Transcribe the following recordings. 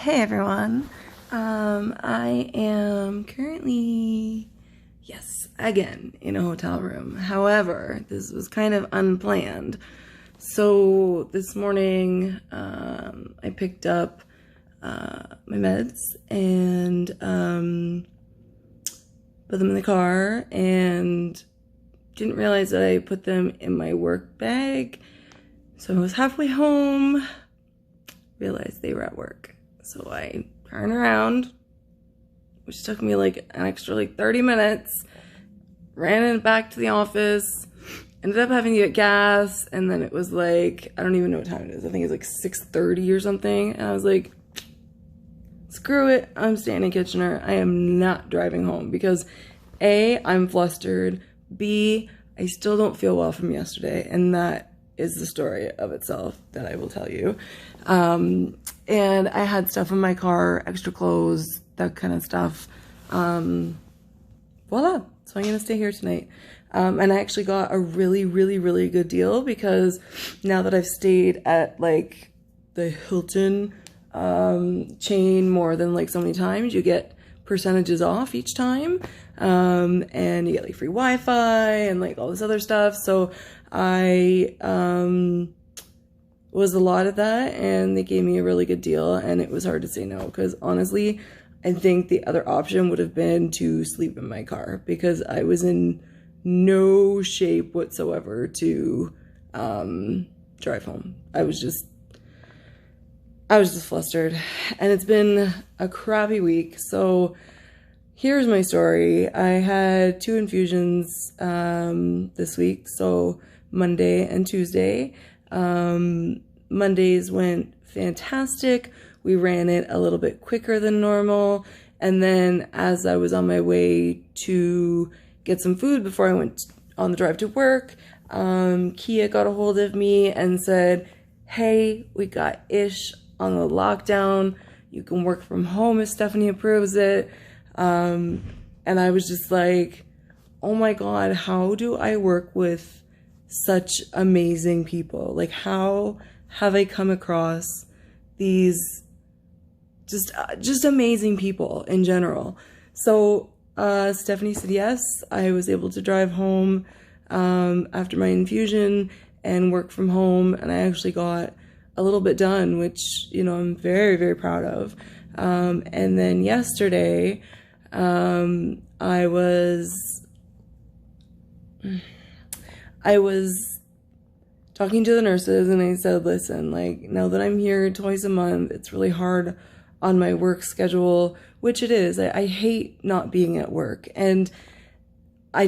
Hey everyone. I am currently, yes, again in a hotel room. However, this was kind of unplanned. So this morning, I picked up my meds and put them in the car and didn't realize that I put them in my work bag. So I was halfway home, realized they were at work. So I turned around, which took me like an extra 30 minutes, ran it back to the office, ended up having to get gas, and then it was I don't even know what time it is. I think it's 6:30 or something. And I was like, screw it, I'm staying in Kitchener. I am not driving home because A, I'm flustered, B, I still don't feel well from yesterday, and that is the story of itself that I will tell you. And I had stuff in my car, extra clothes, that kind of stuff. Voila. So I'm gonna stay here tonight. And I actually got a really good deal because now that I've stayed at the Hilton chain more than so many times, you get percentages off each time. And you get free Wi-Fi and all this other stuff. So I was allotted that, and they gave me a really good deal, and it was hard to say no because honestly I think the other option would have been to sleep in my car because I was in no shape whatsoever to drive home. I was just flustered, and it's been a crappy week. So here's my story. I had 2 infusions this week, so Monday and Tuesday. Mondays went fantastic. We ran it a little bit quicker than normal. And then as I was on my way to get some food before I went on the drive to work, Kia got a hold of me and said, hey, we got Ish on the lockdown. You can work from home if Stephanie approves it. And I was just like, oh my God, how do I work with such amazing people? How have I come across these just amazing people in general? So Stephanie said yes. I was able to drive home after my infusion and work from home, and I actually got a little bit done, which I'm very proud of. And then yesterday I was talking to the nurses, and I said, listen, now that I'm here twice a month, it's really hard on my work schedule, which it is. I hate not being at work, and I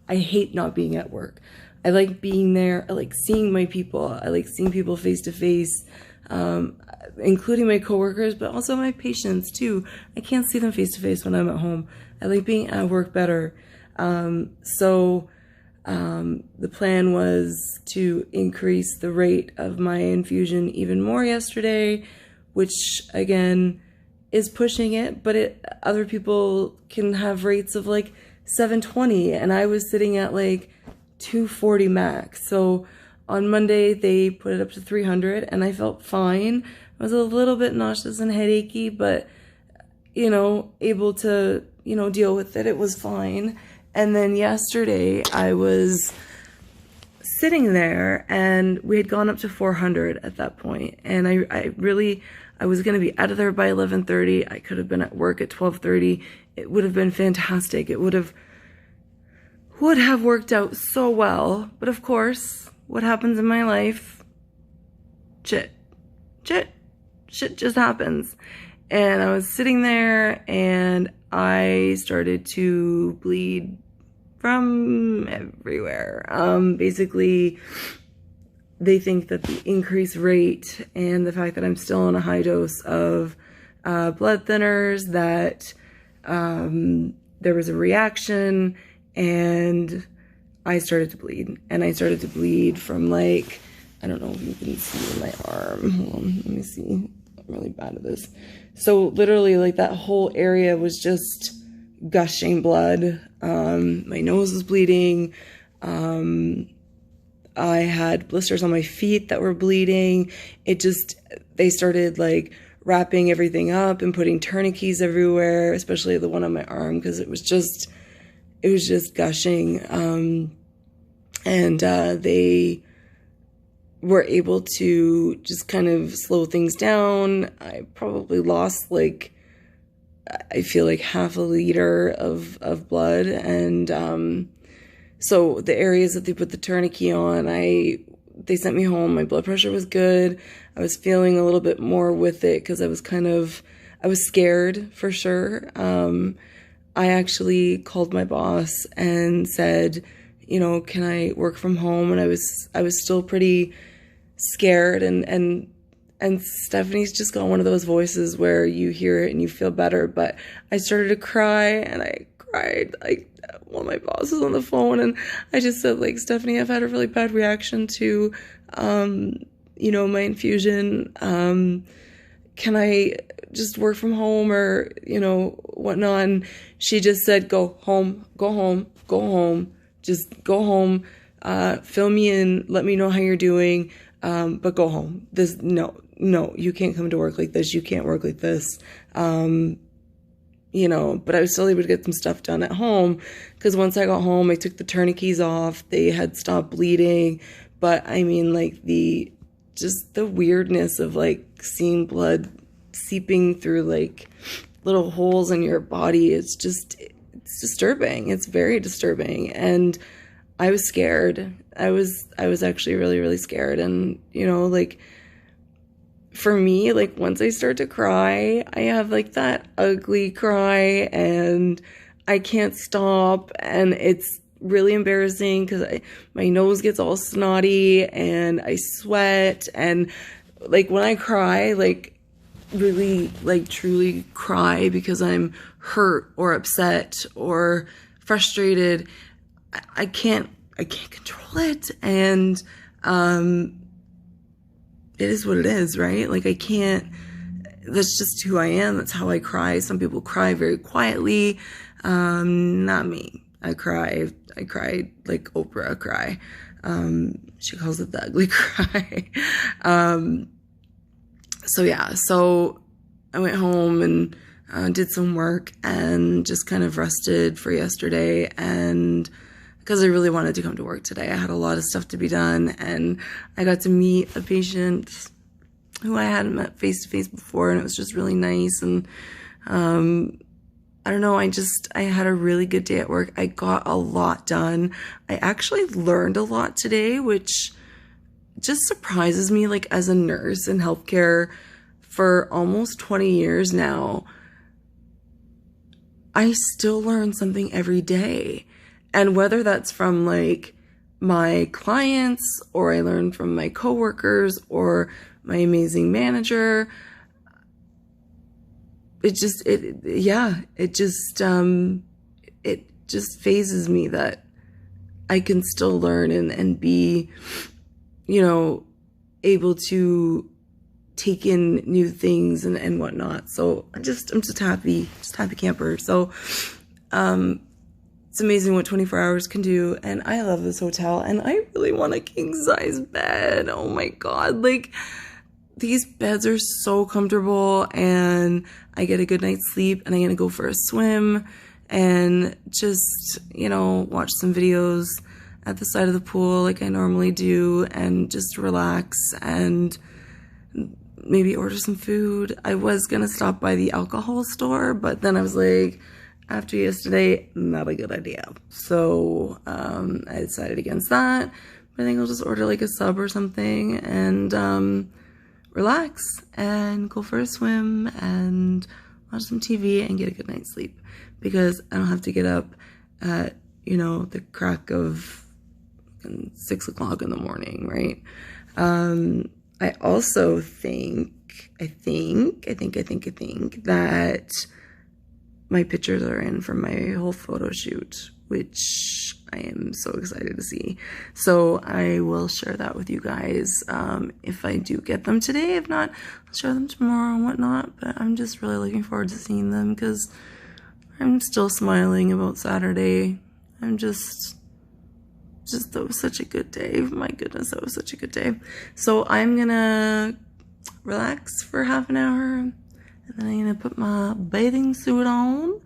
hate not being at work. I like being there. I like seeing my people. I like seeing people face to face, including my coworkers, but also my patients too. I can't see them face to face when I'm at home. I like being at work better. The plan was to increase the rate of my infusion even more yesterday, which again is pushing it, but other people can have rates of 720, and I was sitting at 240 max. So on Monday they put it up to 300, and I felt fine. I was a little bit nauseous and headachy, but able to deal with it. It was fine. And then yesterday I was sitting there, and we had gone up to 400 at that point, and I was going to be out of there by 11:30. I could have been at work at 12:30. It would have been fantastic. It would have worked out so well. But of course, what happens in my life? Shit just happens. And I was sitting there, and I started to bleed from everywhere. Basically, they think that the increased rate and the fact that I'm still on a high dose of blood thinners, that there was a reaction, and I started to bleed. And I started to bleed from I don't know if you can see in my arm. Hold on, let me see. I'm really bad at this. So literally that whole area was just gushing blood. My nose was bleeding. I had blisters on my feet that were bleeding. They started like wrapping everything up and putting tourniquets everywhere, especially the one on my arm, because it was just gushing. And they were able to just kind of slow things down. I probably lost like, I feel like half a liter of blood. And so the areas that they put the tourniquet on, they sent me home. My blood pressure was good. I was feeling a little bit more with it because I was scared for sure. I actually called my boss and said, you know, can I work from home? And I was still pretty scared, and Stephanie's just got one of those voices where you hear it and you feel better. But I started to cry, and I cried like while my boss was on the phone, and I just said, like, Stephanie, I've had a really bad reaction to you know, my infusion. Can I just work from home or, you know, whatnot? And she just said, go home, just go home, fill me in, let me know how you're doing, but go home. No, you can't come to work like this. You can't work like this. You know, but I was still able to get some stuff done at home, because once I got home, I took the tourniquets off. They had stopped bleeding. But I mean, like, just the weirdness of like seeing blood seeping through like little holes in your body, it's disturbing. It's very disturbing. And I was scared. I was actually really, really scared. And, you know, like, for me, like, once I start to cry, I have like that ugly cry and I can't stop, and it's really embarrassing because my nose gets all snotty and I sweat. And like, when I cry, like, really, like, truly cry because I'm hurt or upset or frustrated, I can't control it. And it is what it is, right? Like, that's just who I am. That's how I cry. Some people cry very quietly. Not me. I cry like Oprah cry. She calls it the ugly cry. So yeah, so I went home and did some work and just kind of rested for yesterday. And because I really wanted to come to work today, I had a lot of stuff to be done, and I got to meet a patient who I hadn't met face to face before, and it was just really nice. And I don't know, I had a really good day at work. I got a lot done. I actually learned a lot today, which just surprises me. Like, as a nurse in healthcare for almost 20 years now, I still learn something every day. And whether that's from like my clients, or I learn from my coworkers, or my amazing manager, it just phases me that I can still learn and be, you know, able to take in new things and whatnot. So I'm just happy camper. So, it's amazing what 24 hours can do. And I love this hotel, and I really want a king size bed. Oh my God. Like, these beds are so comfortable, and I get a good night's sleep, and I'm going to go for a swim and just, you know, watch some videos at the side of the pool like I normally do, and just relax and maybe order some food. I was going to stop by the alcohol store, but then I was like, after yesterday, not a good idea. So I decided against that. But I think I'll just order like a sub or something and relax and go for a swim and watch some TV and get a good night's sleep, because I don't have to get up at, you know, the crack of 6 o'clock in the morning, right? I also think that my pictures are in from my whole photo shoot, which I am so excited to see. So I will share that with you guys if I do get them today. If not, I'll share them tomorrow and whatnot. But I'm just really looking forward to seeing them, because I'm still smiling about Saturday. I'm just just, that was such a good day. My goodness, that was such a good day. So I'm gonna relax for half an hour, and then I'm gonna put my bathing suit on,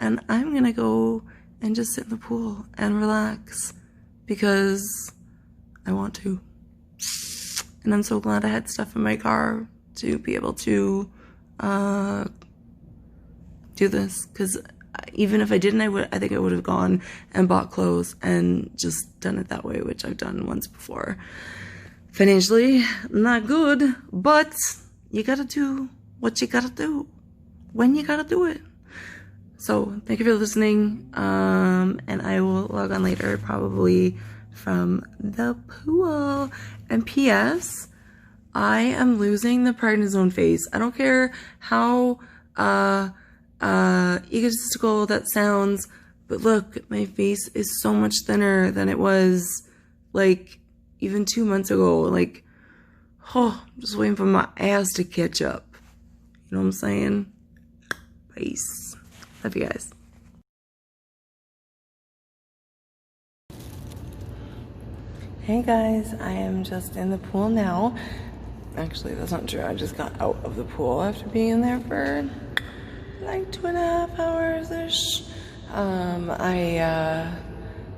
and I'm gonna go and just sit in the pool and relax because I want to. And I'm so glad I had stuff in my car to be able to do this, because even if I didn't, I think I would have gone and bought clothes and just done it that way, which I've done once before. Financially, not good, but you gotta do what you gotta do when you gotta do it. So thank you for listening, and I will log on later, probably from the pool. And P.S., I am losing the prednisone phase. I don't care how egotistical that sounds, but look, my face is so much thinner than it was like even 2 months ago. Like, oh, I'm just waiting for my ass to catch up. You know what I'm saying? Peace. Love you guys. Hey guys, I am just in the pool now. Actually, that's not true. I just got out of the pool after being in there for like 2.5 hours-ish.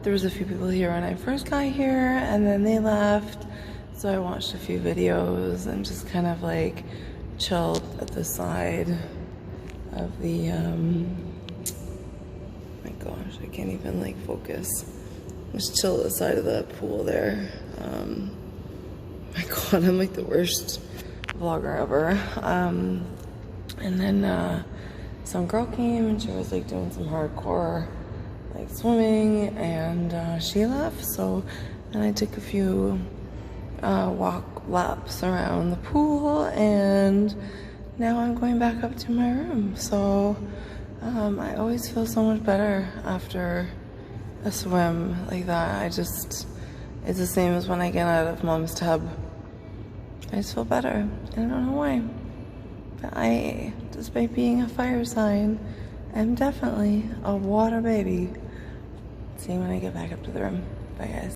There was a few people here when I first got here, and then they left. So I watched a few videos and just kind of like chilled at the side of the, my gosh, I can't even like focus. Just chill at the side of the pool there. My god, I'm like the worst vlogger ever. And then some girl came and she was like doing some hardcore like swimming, and she left. So then I took a few laps around the pool, and now I'm going back up to my room. So I always feel so much better after a swim like that. It's the same as when I get out of mom's tub. I just feel better. I don't know why. But I, despite being a fire sign, am definitely a water baby. See you when I get back up to the room. Bye guys.